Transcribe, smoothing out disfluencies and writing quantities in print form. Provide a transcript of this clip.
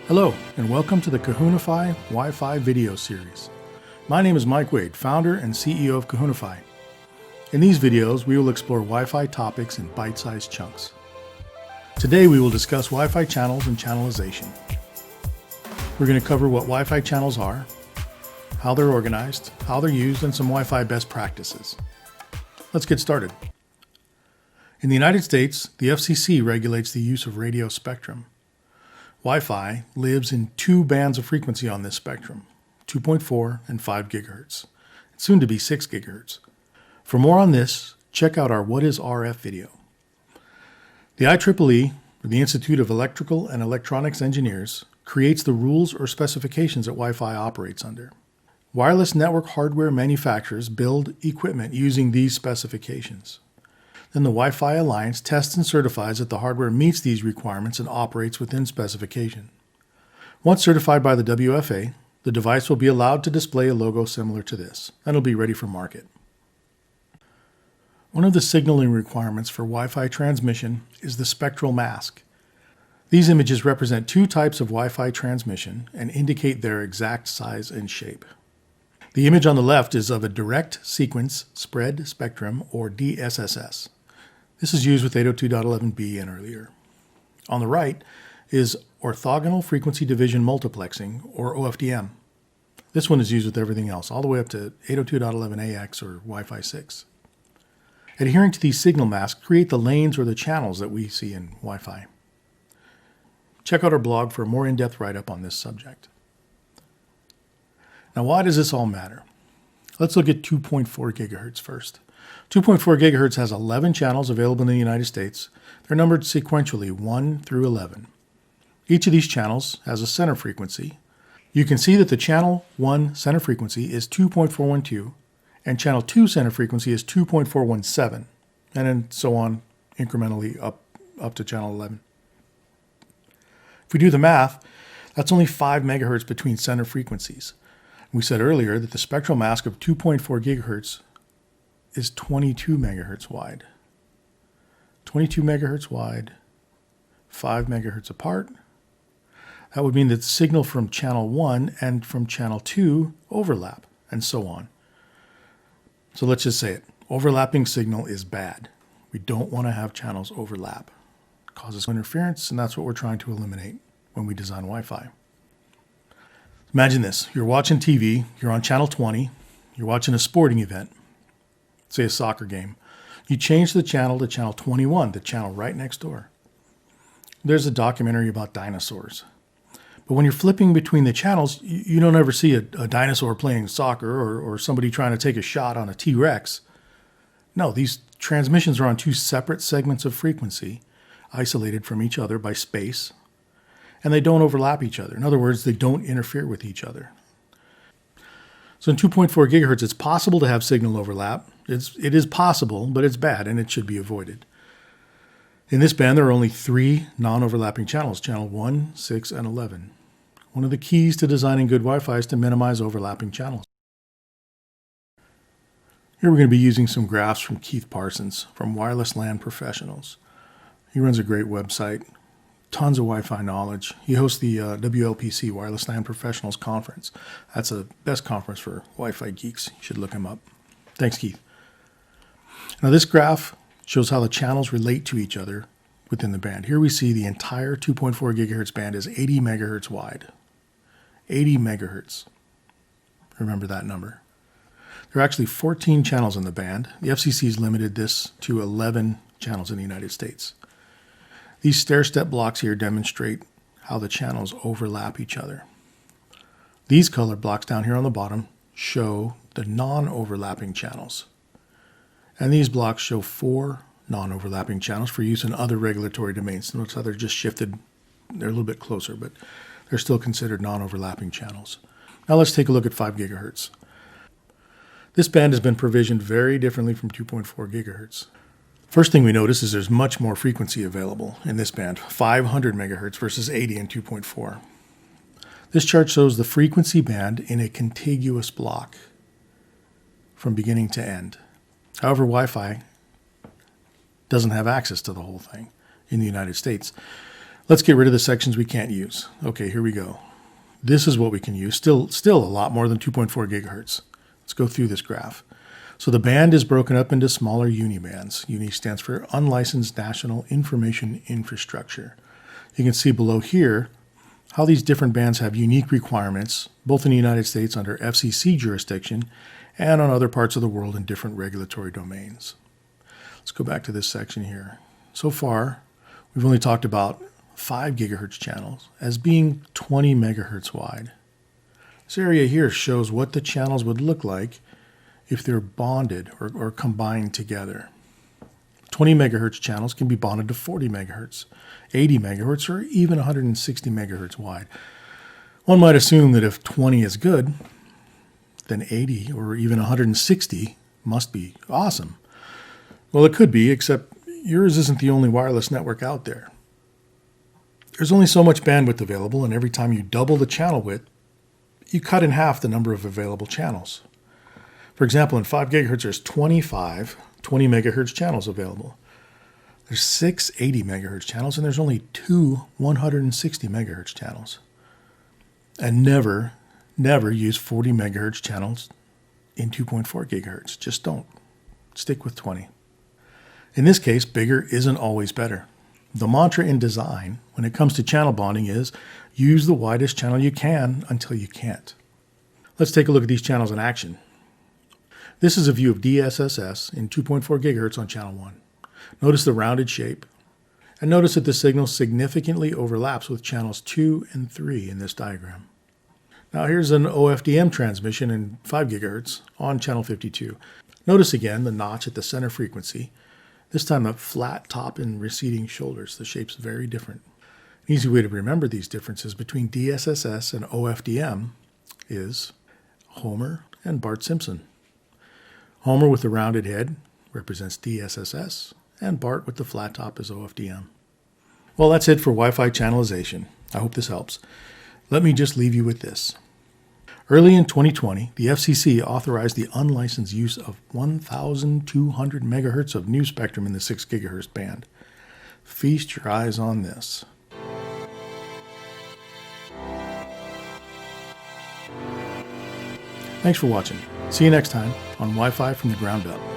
Hello, and welcome to the Kahunify Wi-Fi video series. My name is Mike Wade, founder and CEO of Kahunify. In these videos, we will explore Wi-Fi topics in bite-sized chunks. Today, we will discuss Wi-Fi channels and channelization. We're going to cover what Wi-Fi channels are, how they're organized, how they're used, and some Wi-Fi best practices. Let's get started. In the United States, the FCC regulates the use of radio spectrum. Wi-Fi lives in two bands of frequency on this spectrum, 2.4 and 5 gigahertz, soon to be 6 gigahertz. For more on this, check out our What is RF video. The IEEE, or the Institute of Electrical and Electronics Engineers, creates the rules or specifications that Wi-Fi operates under. Wireless network hardware manufacturers build equipment using these specifications. Then the Wi-Fi Alliance tests and certifies that the hardware meets these requirements and operates within specification. Once certified by the WFA, the device will be allowed to display a logo similar to this, and it'll be ready for market. One of the signaling requirements for Wi-Fi transmission is the spectral mask. These images represent two types of Wi-Fi transmission and indicate their exact size and shape. The image on the left is of a direct sequence spread spectrum, or DSSS. This is used with 802.11b and earlier. On the right is orthogonal frequency division multiplexing, or OFDM. This one is used with everything else, all the way up to 802.11ax or Wi-Fi 6. Adhering to these signal masks create the lanes or the channels that we see in Wi-Fi. Check out our blog for a more in-depth write-up on this subject. Now, why does this all matter? Let's look at 2.4 gigahertz first. 2.4 gigahertz has 11 channels available in the United States. They're numbered sequentially 1 through 11. Each of these channels has a center frequency. You can see that the channel 1 center frequency is 2.412 and channel 2 center frequency is 2.417, and then so on incrementally up to channel 11. If we do the math, that's only 5 megahertz between center frequencies. We said earlier that the spectral mask of 2.4 gigahertz is 22 megahertz wide. 22 megahertz wide, 5 megahertz apart. That would mean that the signal from channel 1 and from channel 2 overlap, and so on. So let's just say it. Overlapping signal is bad. We don't want to have channels overlap. It causes interference, and that's what we're trying to eliminate when we design Wi-Fi. Imagine this. You're watching TV, you're on channel 20, you're watching a sporting event, say a soccer game. You change the channel to channel 21, the channel right next door. There's a documentary about dinosaurs. But when you're flipping between the channels, you don't ever see a dinosaur playing soccer or somebody trying to take a shot on a T-Rex. No, these transmissions are on two separate segments of frequency, isolated from each other by space, and they don't overlap each other. In other words, they don't interfere with each other. So in 2.4 gigahertz, it's possible to have signal overlap. It is possible, but it's bad, and it should be avoided. In this band, there are only 3 non-overlapping channels, channel 1, 6, and 11. One of the keys to designing good Wi-Fi is to minimize overlapping channels. Here we're going to be using some graphs from Keith Parsons from Wireless LAN Professionals. He runs a great website, tons of Wi-Fi knowledge. He hosts the WLPC, Wireless LAN Professionals Conference. That's the best conference for Wi-Fi geeks. You should look him up. Thanks, Keith. Now this graph shows how the channels relate to each other within the band. Here we see the entire 2.4 gigahertz band is 80 megahertz wide. 80 megahertz. Remember that number. There are actually 14 channels in the band. The FCC has limited this to 11 channels in the United States. These stair-step blocks here demonstrate how the channels overlap each other. These color blocks down here on the bottom show the non-overlapping channels. And these blocks show 4 non-overlapping channels for use in other regulatory domains. Notice how they're just shifted. They're a little bit closer, but they're still considered non-overlapping channels. Now let's take a look at 5 gigahertz. This band has been provisioned very differently from 2.4 gigahertz. First thing we notice is there's much more frequency available in this band, 500 megahertz versus 80 in 2.4. This chart shows the frequency band in a contiguous block from beginning to end. However, Wi-Fi doesn't have access to the whole thing in the United States. Let's get rid of the sections we can't use. Okay, here we go. This is what we can use. Still a lot more than 2.4 gigahertz. Let's go through this graph. So the band is broken up into smaller unibands. Uni stands for Unlicensed National Information Infrastructure. You can see below here how these different bands have unique requirements, both in the United States under FCC jurisdiction and on other parts of the world in different regulatory domains. Let's go back to this section here. So far, we've only talked about 5 gigahertz channels as being 20 megahertz wide. This area here shows what the channels would look like if they're bonded or combined together. 20 megahertz channels can be bonded to 40 megahertz, 80 megahertz, or even 160 megahertz wide. One might assume that if 20 is good, then 80 or even 160 must be awesome. Well, it could be, except yours isn't the only wireless network out there. There's only so much bandwidth available, and every time you double the channel width, you cut in half the number of available channels. For example, in 5 gigahertz, there's 25 20 megahertz channels available. There's 6 80 megahertz channels, and there's only 2 160 megahertz channels. And never use 40 megahertz channels in 2.4 gigahertz. Just don't. Stick with 20. In this case, bigger isn't always better. The mantra in design when it comes to channel bonding is use the widest channel you can until you can't. Let's take a look at these channels in action. This is a view of DSSS in 2.4 gigahertz on channel 1. Notice the rounded shape, and notice that the signal significantly overlaps with channels 2 and 3 in this diagram. Now here's an OFDM transmission in 5 gigahertz on channel 52. Notice again the notch at the center frequency. This time a flat top and receding shoulders. The shape's very different. An easy way to remember these differences between DSSS and OFDM is Homer and Bart Simpson. Homer with the rounded head represents DSSS, and Bart with the flat top is OFDM. Well, that's it for Wi-Fi channelization. I hope this helps. Let me just leave you with this. Early in 2020, the FCC authorized the unlicensed use of 1,200 megahertz of new spectrum in the 6 gigahertz band. Feast your eyes on this. Thanks for watching. See you next time on Wi-Fi from the Ground Up.